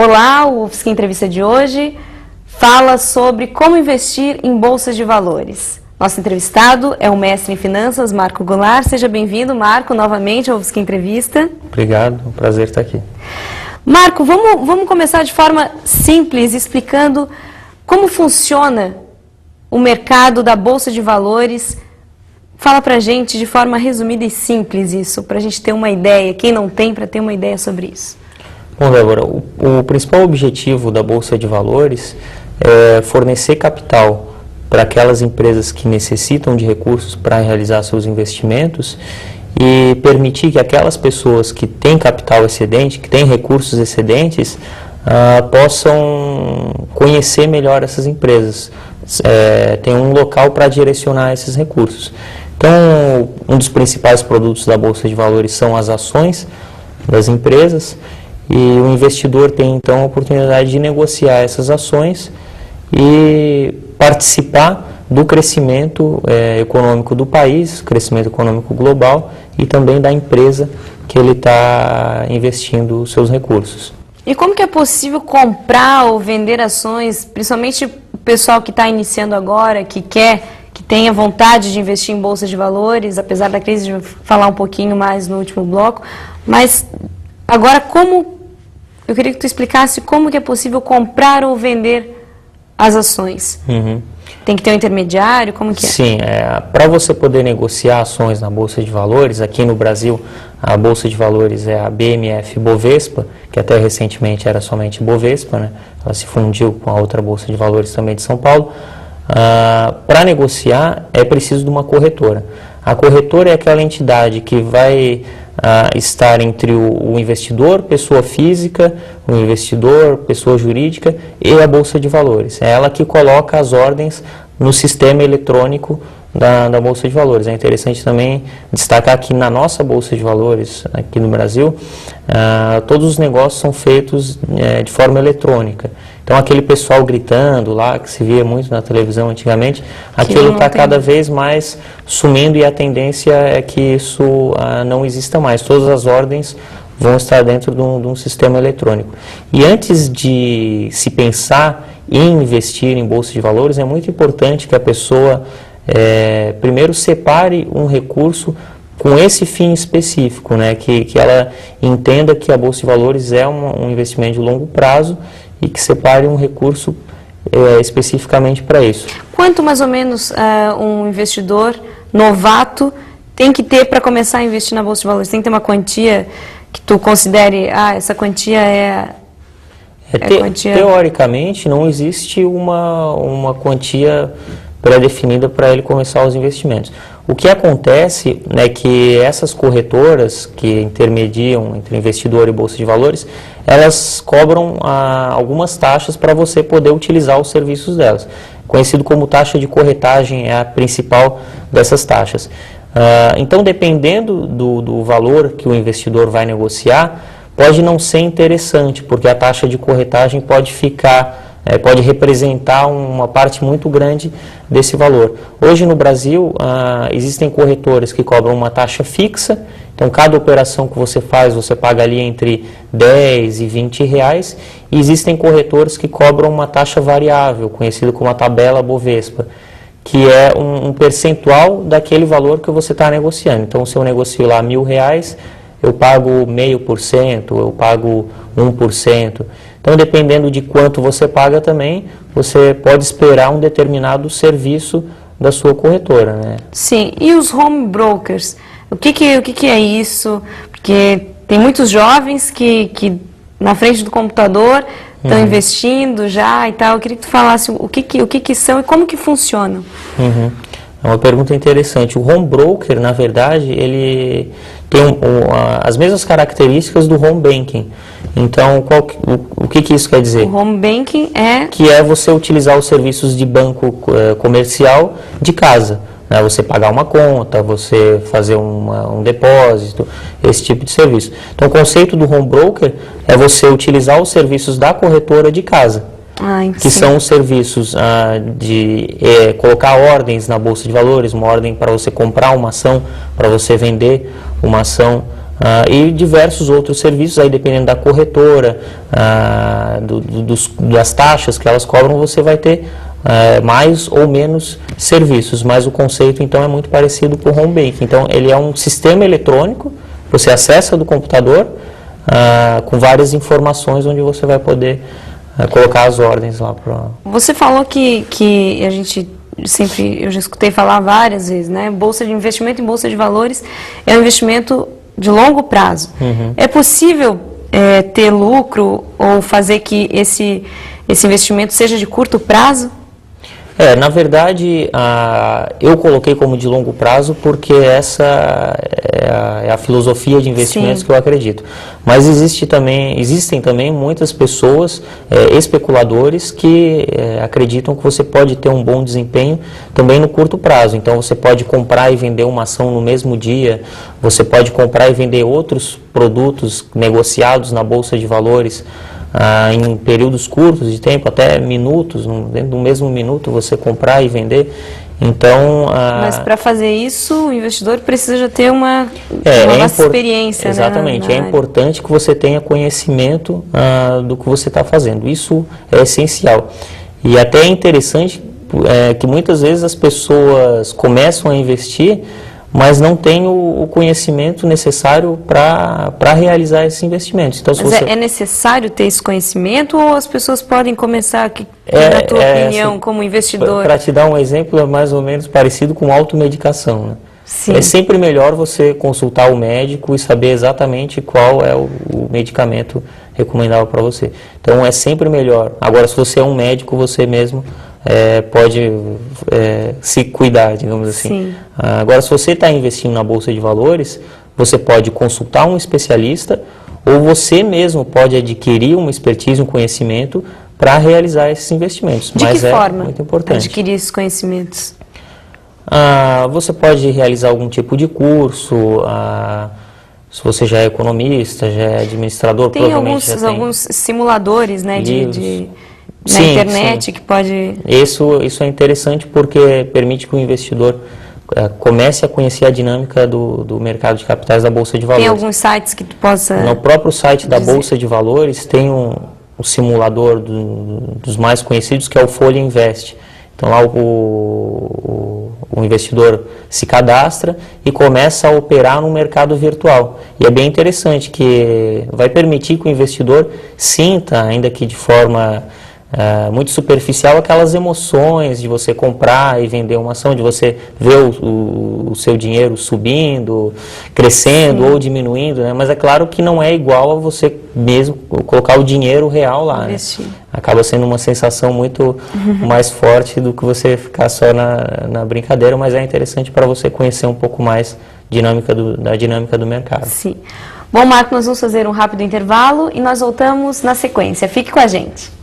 Olá, o UFSC Entrevista de hoje fala sobre como investir em bolsas de valores. Nosso entrevistado é o mestre em finanças, Marco Goulart. Seja bem-vindo, Marco, novamente ao UFSC Entrevista. Obrigado, é um prazer estar aqui. Marco, vamos começar de forma simples, explicando como funciona o mercado da bolsa de valores. Fala pra gente de forma resumida e simples isso, pra gente ter uma ideia, quem não tem, para ter uma ideia sobre isso. Bom, Débora, o principal objetivo da Bolsa de Valores é fornecer capital para aquelas empresas que necessitam de recursos para realizar seus investimentos e permitir que aquelas pessoas que têm capital excedente, que têm recursos excedentes, possam conhecer melhor essas empresas, tem um local para direcionar esses recursos. Então, um dos principais produtos da Bolsa de Valores são as ações das empresas, e o investidor tem então a oportunidade de negociar essas ações e participar do crescimento econômico do país, crescimento econômico global e também da empresa que ele está investindo os seus recursos. E como que é possível comprar ou vender ações, principalmente o pessoal que está iniciando agora, que tenha vontade de investir em bolsa de valores, apesar da crise, de falar um pouquinho mais no último bloco, mas agora eu queria que tu explicasse como que é possível comprar ou vender as ações. Uhum. Tem que ter um intermediário? Como que é? Sim, para você poder negociar ações na Bolsa de Valores, aqui no Brasil a Bolsa de Valores é a BMF Bovespa, que até recentemente era somente Bovespa, né? Ela se fundiu com a outra Bolsa de Valores também de São Paulo. Para negociar é preciso de uma corretora. A corretora é aquela entidade que vai estar entre o investidor, pessoa física, o investidor, pessoa jurídica e a Bolsa de Valores. É ela que coloca as ordens no sistema eletrônico da Bolsa de Valores. É interessante também destacar que na nossa Bolsa de Valores, aqui no Brasil, todos os negócios são feitos de forma eletrônica. Então aquele pessoal gritando lá, que se via muito na televisão antigamente, aquilo está cada vez mais sumindo e a tendência é que isso não exista mais. Todas as ordens vão estar dentro de um sistema eletrônico. E antes de se pensar em investir em bolsa de valores, é muito importante que a pessoa primeiro separe um recurso com esse fim específico, né? Que ela entenda que a bolsa de valores é um investimento de longo prazo e que separe um recurso especificamente para isso. Quanto mais ou menos um investidor novato tem que ter para começar a investir na Bolsa de Valores? Tem que ter uma quantia que tu considere, essa quantia quantia... Teoricamente, não existe uma quantia pré-definida para ele começar os investimentos. O que acontece é que essas corretoras que intermediam entre investidor e bolsa de valores, elas cobram algumas taxas para você poder utilizar os serviços delas. Conhecido como taxa de corretagem é a principal dessas taxas. Então, dependendo do valor que o investidor vai negociar, pode não ser interessante, porque a taxa de corretagem pode representar uma parte muito grande desse valor. Hoje no Brasil existem corretoras que cobram uma taxa fixa, então cada operação que você faz você paga ali entre 10 e 20 reais, e existem corretoras que cobram uma taxa variável, conhecida como a tabela Bovespa, que é um percentual daquele valor que você está negociando. Então se eu negocio lá R$1.000, eu pago 0,5%, eu pago 1%. Então, dependendo de quanto você paga também, você pode esperar um determinado serviço da sua corretora, né? Sim, e os home brokers? O que é isso? Porque tem muitos jovens que na frente do computador estão investindo já e tal. Eu queria que tu falasse o que são e como que funcionam. Uhum. É uma pergunta interessante. O home broker, na verdade, ele tem as mesmas características do home banking. Então, o que isso quer dizer? O home banking que é você utilizar os serviços de banco comercial de casa. Né? Você pagar uma conta, você fazer um depósito, esse tipo de serviço. Então, o conceito do home broker é você utilizar os serviços da corretora de casa. Que são os serviços de colocar ordens na Bolsa de Valores, uma ordem para você comprar uma ação, para você vender uma ação e diversos outros serviços, aí dependendo da corretora, das taxas que elas cobram, você vai ter mais ou menos serviços, mas o conceito então é muito parecido com o home banking. Então ele é um sistema eletrônico, você acessa do computador com várias informações onde você vai poder colocar as ordens lá. Você falou que a gente sempre, eu já escutei falar várias vezes, né? Bolsa de investimento em bolsa de valores é um investimento de longo prazo. É possível ter lucro ou fazer que esse investimento seja de curto prazo? Na verdade, eu coloquei como de longo prazo porque essa é a filosofia de investimentos que eu acredito. Mas existem também muitas pessoas, especuladores, que acreditam que você pode ter um bom desempenho também no curto prazo. Então, você pode comprar e vender uma ação no mesmo dia, você pode comprar e vender outros produtos negociados na Bolsa de Valores em períodos curtos de tempo, até minutos, dentro do mesmo minuto você comprar e vender. Então, mas para fazer isso, o investidor precisa já ter uma vasta experiência. Exatamente, né, é importante que você tenha conhecimento do que você está fazendo, isso é essencial. E até é interessante que muitas vezes as pessoas começam a investir, mas não tem o conhecimento necessário para realizar esses investimentos. Então, mas é necessário ter esse conhecimento ou as pessoas podem começar, na tua opinião, assim, como investidor? Para te dar um exemplo, é mais ou menos parecido com automedicação, né? Sim. É sempre melhor você consultar o médico e saber exatamente qual é o medicamento recomendável para você. Então, é sempre melhor. Agora, se você é um médico, você mesmo pode se cuidar, digamos assim. Sim. Agora, se você está investindo na Bolsa de Valores, você pode consultar um especialista ou você mesmo pode adquirir uma expertise, um conhecimento para realizar esses investimentos. De que forma muito importante adquirir esses conhecimentos? Você pode realizar algum tipo de curso, se você já é economista, já é administrador, tem provavelmente alguns simuladores, né, na internet que pode... Isso é interessante porque permite que o investidor comece a conhecer a dinâmica do mercado de capitais da Bolsa de Valores. Tem alguns sites que tu possa... No próprio site da Bolsa de Valores tem um simulador dos mais conhecidos, que é o Folha Invest. Então lá o investidor se cadastra e começa a operar no mercado virtual. E é bem interessante que vai permitir que o investidor sinta, ainda que de forma muito superficial, aquelas emoções de você comprar e vender uma ação, de você ver o seu dinheiro subindo, crescendo ou diminuindo, né? Mas é claro que não é igual a você mesmo colocar o dinheiro real lá, né? Acaba sendo uma sensação muito mais forte do que você ficar só na brincadeira, mas é interessante para você conhecer um pouco mais da dinâmica do mercado. Sim. Bom, Marco, nós vamos fazer um rápido intervalo e nós voltamos na sequência. Fique com a gente.